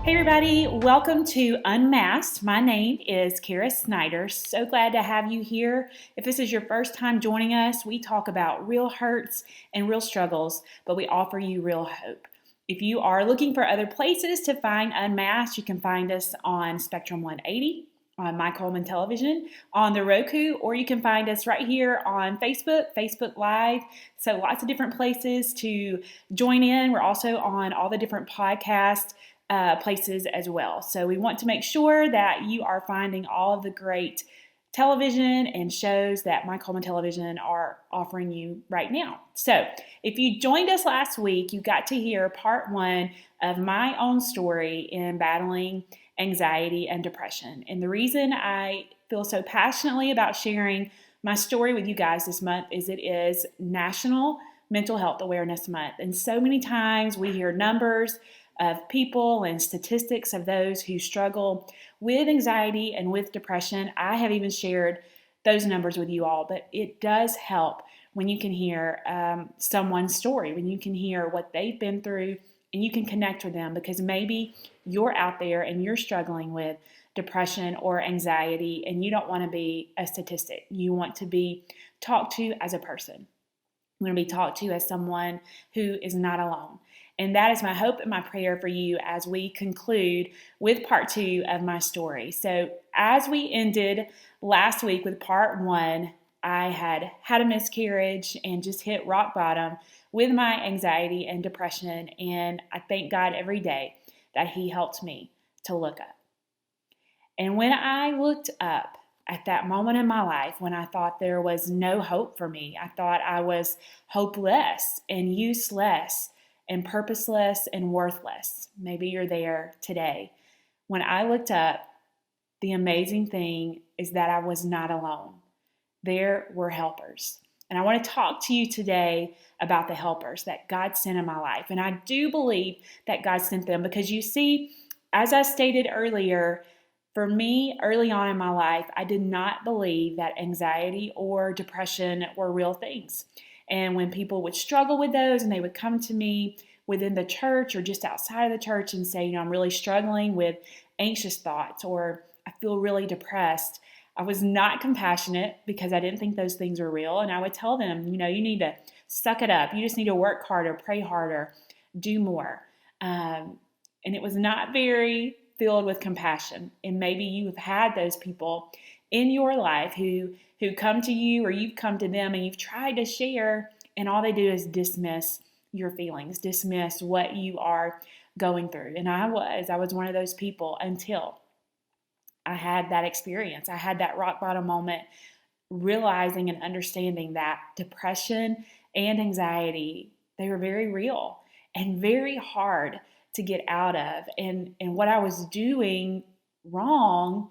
Hey everybody, welcome to Unmasked. My name is Caris Snider. So glad to have you here. If this is your first time joining us, we talk about real hurts and real struggles, but we offer you real hope. If you are looking for other places to find Unmasked, you can find us on Spectrum 180, on My Coleman Television, on the Roku, or you can find us right here on Facebook Live. So lots of different places to join in. We're also on all the different podcast places as well. So we want to make sure that you are finding all of the great television and shows that My Coleman Television are offering you right now. So if you joined us last week, you got to hear part one of my own story in battling anxiety and depression. And the reason I feel so passionately about sharing my story with you guys this month is it is National Mental Health Awareness Month. And so many times we hear numbers of people and statistics of those who struggle with anxiety and with depression. I have even shared those numbers with you all, but it does help when you can hear someone's story, when you can hear what they've been through and you can connect with them, because maybe you're out there and you're struggling with depression or anxiety and you don't want to be a statistic. You want to be talked to as a person. You want to be talked to as someone who is not alone. And that is my hope and my prayer for you as we conclude with part two of my story. So as we ended last week with part one, I had a miscarriage and just hit rock bottom with my anxiety and depression. And I thank God every day that He helped me to look up. And when I looked up at that moment in my life, when I thought there was no hope for me, I thought I was hopeless and useless and purposeless and worthless. Maybe you're there today. When I looked up, the amazing thing is that I was not alone. There were helpers. And I want to talk to you today about the helpers that God sent in my life. And I do believe that God sent them because you see, as I stated earlier, for me, early on in my life, I did not believe that anxiety or depression were real things. And when people would struggle with those and they would come to me within the church or just outside of the church and say, I'm really struggling with anxious thoughts or I feel really depressed, I was not compassionate because I didn't think those things were real. And I would tell them, you need to suck it up. You just need to work harder, pray harder, do more. And it was not very filled with compassion. And maybe you have had those people in your life who come to you or you've come to them and you've tried to share and all they do is dismiss your feelings, dismiss what you are going through. And I was one of those people until I had that experience. I had that rock bottom moment, realizing and understanding that depression and anxiety, they were very real and very hard to get out of. And what I was doing wrong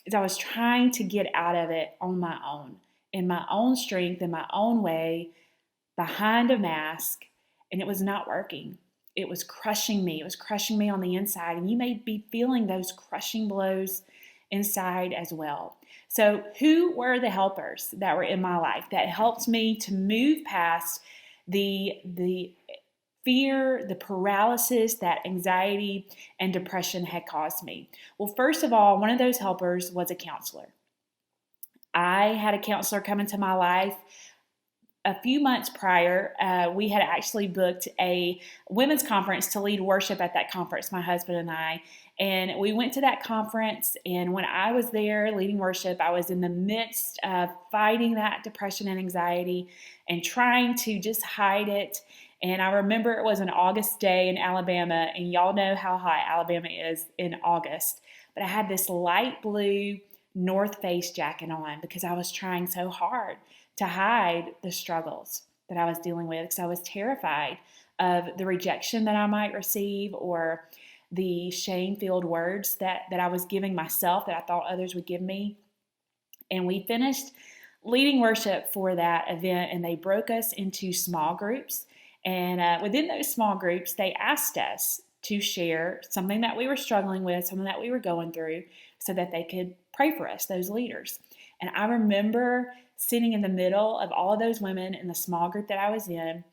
is I was trying to get out of it on my own, in my own strength, in my own way, behind a mask, and it was not working. It was crushing me. It was crushing me on the inside, and you may be feeling those crushing blows inside as well. So who were the helpers that were in my life that helped me to move past the fear, the paralysis that anxiety and depression had caused me? Well, first of all, one of those helpers was a counselor. I had a counselor come into my life a few months prior. We had actually booked a women's conference to lead worship at that conference, my husband and I. And we went to that conference, and when I was there leading worship, I was in the midst of fighting that depression and anxiety and trying to just hide it. And I remember it was an August day in Alabama, and y'all know how hot Alabama is in August. But I had this light blue North Face jacket on because I was trying so hard to hide the struggles that I was dealing with because I was terrified of the rejection that I might receive or the shame-filled words that I was giving myself that I thought others would give me. And we finished leading worship for that event, and they broke us into small groups. And within those small groups, they asked us to share something that we were struggling with, something that we were going through, so that they could pray for us, those leaders. And I remember sitting in the middle of all of those women in the small group that I was in,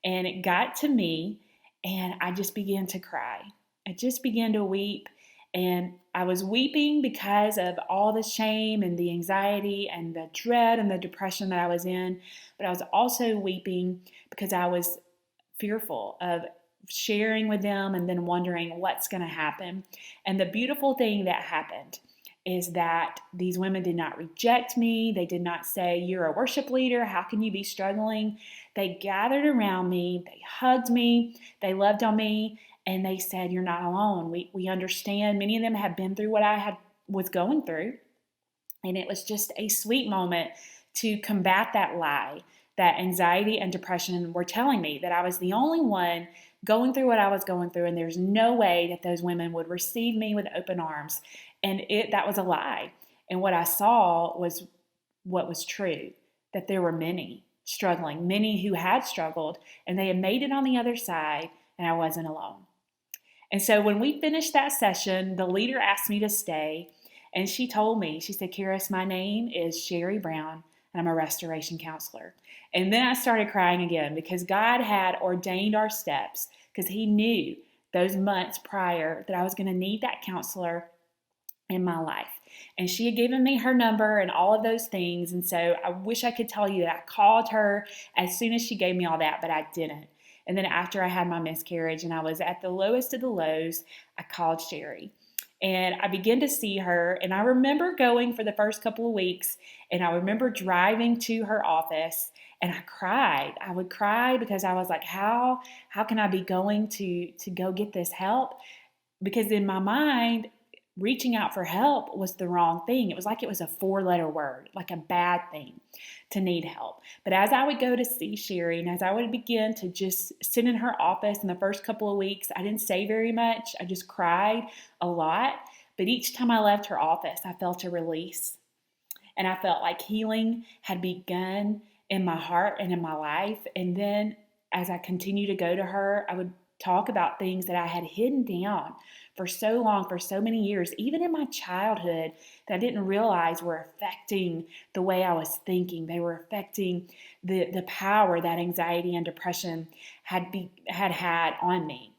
and it got to me, and I just began to cry. I just began to weep. And I was weeping because of all the shame and the anxiety and the dread and the depression that I was in. But I was also weeping because I was fearful of sharing with them and then wondering what's going to happen. And the beautiful thing that happened is that these women did not reject me. They did not say, "You're a worship leader. How can you be struggling?" They gathered around me. They hugged me. They loved on me. And they said, "You're not alone. We understand." Many of them have been through what I was going through. And it was just a sweet moment to combat that lie that anxiety and depression were telling me, that I was the only one going through what I was going through, and there's no way that those women would receive me with open arms. And that was a lie. And what I saw was what was true, that there were many struggling, many who had struggled, and they had made it on the other side, and I wasn't alone. And so when we finished that session, the leader asked me to stay, and she told me, she said, "Caris, my name is Sherry Brown, and I'm a restoration counselor." And then I started crying again because God had ordained our steps, because He knew those months prior that I was going to need that counselor in my life. And she had given me her number and all of those things. And so I wish I could tell you that I called her as soon as she gave me all that, but I didn't. And then after I had my miscarriage and I was at the lowest of the lows, I called Sherry. And I began to see her, and I remember going for the first couple of weeks, and I remember driving to her office, and I cried. I would cry because I was like, how can I be going to go get this help? Because in my mind, reaching out for help was the wrong thing. It was like it was a 4-letter word, like a bad thing to need help. But as I would go to see Sherry and as I would begin to just sit in her office in the first couple of weeks, I didn't say very much. I just cried a lot. But each time I left her office, I felt a release. And I felt like healing had begun in my heart and in my life. And then as I continued to go to her, I would talk about things that I had hidden down for so long, for so many years, even in my childhood, that I didn't realize were affecting the way I was thinking. They were affecting the power that anxiety and depression had had on me.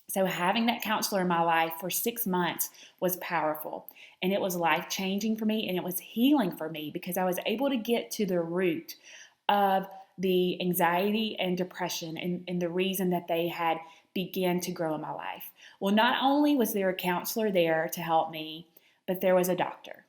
So having that counselor in my life for 6 months was powerful, and it was life-changing for me, and it was healing for me because I was able to get to the root of the anxiety and depression and the reason that they had began to grow in my life. Well, not only was there a counselor there to help me, but there was a doctor.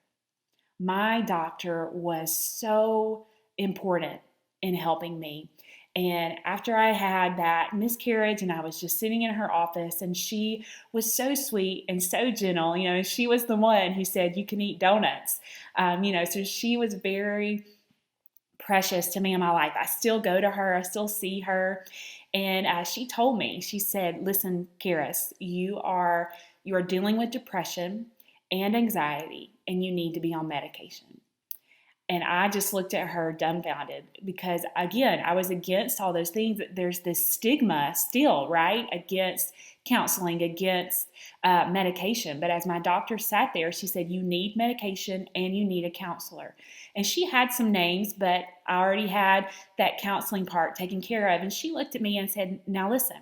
My doctor was so important in helping me. And after I had that miscarriage and I was just sitting in her office, and she was so sweet and so gentle, she was the one who said, "You can eat donuts." So she was very precious to me in my life. I still go to her. I still see her. And she told me, she said, "Listen, Caris, you are dealing with depression and anxiety, and you need to be on medication." And I just looked at her dumbfounded because, again, I was against all those things. There's this stigma still, right, against counseling, against medication. But as my doctor sat there, she said, "You need medication and you need a counselor." And she had some names, but I already had that counseling part taken care of. And she looked at me and said, "Now listen,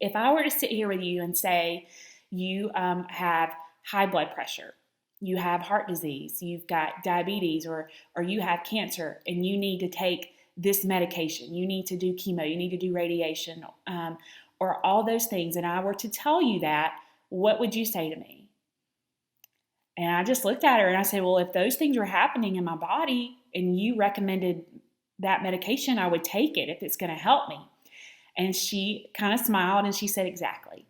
if I were to sit here with you and say you have high blood pressure, you have heart disease, you've got diabetes, or you have cancer, and you need to take this medication, you need to do chemo, you need to do radiation, or all those things, and I were to tell you that, what would you say to me?" And I just looked at her and I said, "Well, if those things were happening in my body and you recommended that medication, I would take it if it's going to help me." And she kind of smiled and she said, "Exactly.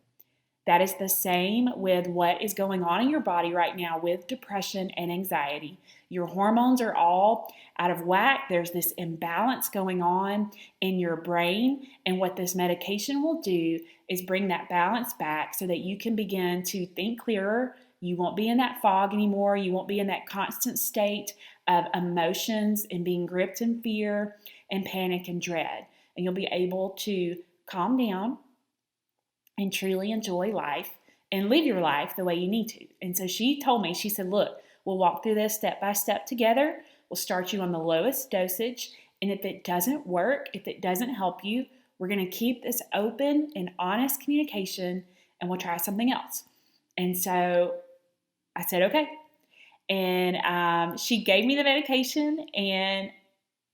That is the same with what is going on in your body right now with depression and anxiety. Your hormones are all out of whack. There's this imbalance going on in your brain. And what this medication will do is bring that balance back so that you can begin to think clearer. You won't be in that fog anymore. You won't be in that constant state of emotions and being gripped in fear and panic and dread. And you'll be able to calm down and truly enjoy life and live your life the way you need to." And so she told me, she said, "Look, we'll walk through this step by step together. We'll start you on the lowest dosage. And if it doesn't work, if it doesn't help you, we're going to keep this open and honest communication, and we'll try something else. And so I said, okay. And she gave me the medication, and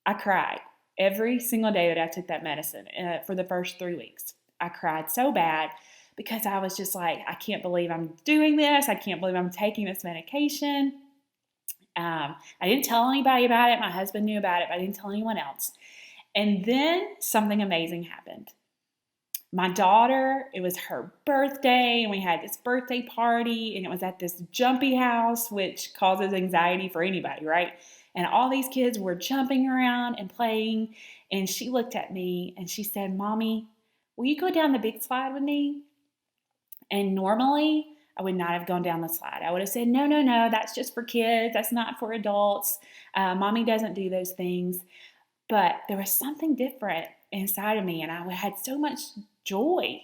I cried every single day that I took that medicine for the first 3 weeks. I cried so bad because I was just like, I can't believe I'm doing this. I can't believe I'm taking this medication. I didn't tell anybody about it. My husband knew about it, but I didn't tell anyone else. And then something amazing happened. My daughter, it was her birthday, and we had this birthday party, and it was at this jumpy house, which causes anxiety for anybody, right? And all these kids were jumping around and playing, and she looked at me and she said, "Mommy, will you go down the big slide with me?" And normally I would not have gone down the slide. I would have said, no, that's just for kids. That's not for adults. Mommy doesn't do those things. But there was something different inside of me, and I had so much joy,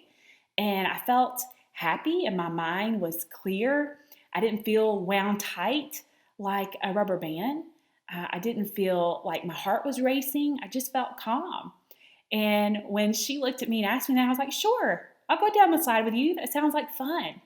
and I felt happy, and my mind was clear. I didn't feel wound tight like a rubber band. I didn't feel like my heart was racing. I just felt calm. And when she looked at me and asked me that, I was like, sure, I'll go down the slide with you. That sounds like fun.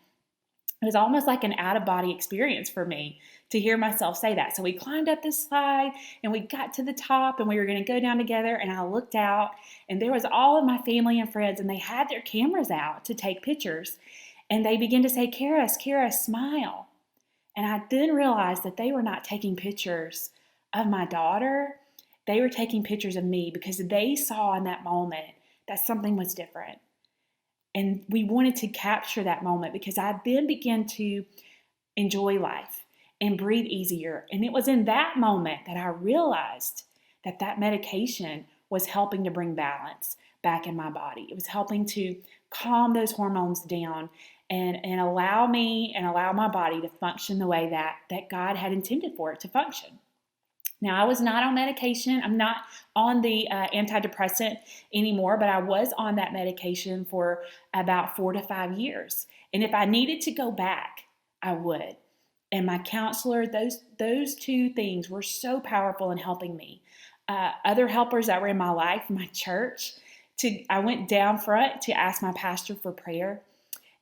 It was almost like an out-of-body experience for me to hear myself say that. So we climbed up this slide, and we got to the top, and we were going to go down together, and I looked out, and there was all of my family and friends, and they had their cameras out to take pictures, and they began to say, Caris, smile. And I then realized that they were not taking pictures of my daughter. They were taking pictures of me because they saw in that moment that something was different. And we wanted to capture that moment because I then began to enjoy life and breathe easier. And it was in that moment that I realized that that medication was helping to bring balance back in my body. It was helping to calm those hormones down and allow me and allow my body to function the way that God had intended for it to function. Now, I was not on medication. I'm not on the antidepressant anymore, but I was on that medication for about 4 to 5 years. And if I needed to go back, I would. And my counselor, those two things were so powerful in helping me. Other helpers that were in my life, my church, I went down front to ask my pastor for prayer.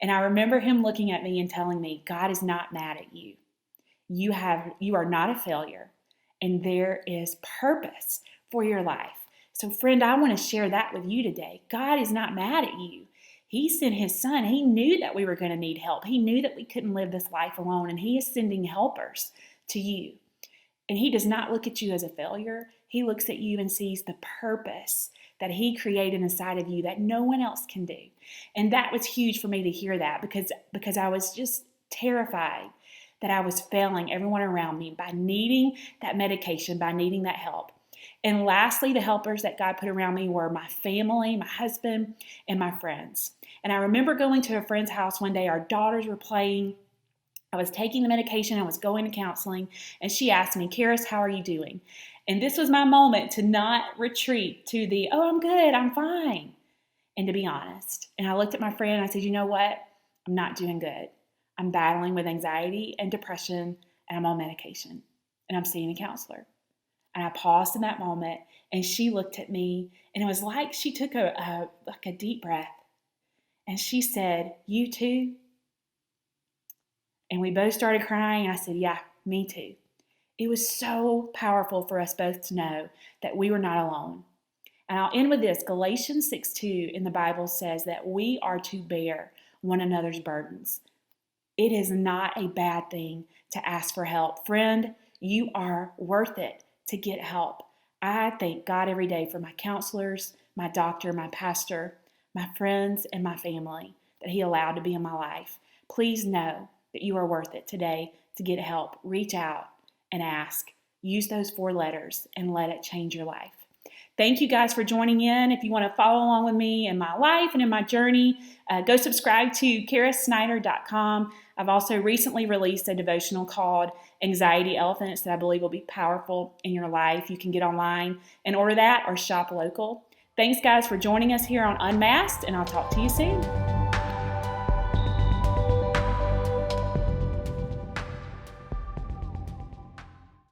And I remember him looking at me and telling me, God is not mad at you. You are not a failure. And there is purpose for your life. So friend, I want to share that with you today. God is not mad at you. He sent his son. He knew that we were going to need help. He knew that we couldn't live this life alone, and he is sending helpers to you. And he does not look at you as a failure. He looks at you and sees the purpose that he created inside of you that no one else can do. And that was huge for me to hear that because I was just terrified that I was failing everyone around me by needing that medication, by needing that help. And lastly, the helpers that God put around me were my family, my husband, and my friends. And I remember going to a friend's house one day. Our daughters were playing. I was taking the medication. I was going to counseling. And she asked me, Caris, how are you doing? And this was my moment to not retreat to the, oh, I'm good, I'm fine. And to be honest. And I looked at my friend and I said, you know what? I'm not doing good. I'm battling with anxiety and depression, and I'm on medication, and I'm seeing a counselor. And I paused in that moment, and she looked at me, and it was like she took a deep breath, and she said, you too? And we both started crying, and I said, yeah, me too. It was so powerful for us both to know that we were not alone. And I'll end with this. Galatians 6:2 in the Bible says that we are to bear one another's burdens. It is not a bad thing to ask for help. Friend, you are worth it to get help. I thank God every day for my counselors, my doctor, my pastor, my friends, and my family that he allowed to be in my life. Please know that you are worth it today to get help. Reach out and ask. Use those 4 letters and let it change your life. Thank you guys for joining in. If you want to follow along with me in my life and in my journey, go subscribe to carissnider.com. I've also recently released a devotional called Anxiety Elephants that I believe will be powerful in your life. You can get online and order that or shop local. Thanks, guys, for joining us here on Unmasked, and I'll talk to you soon.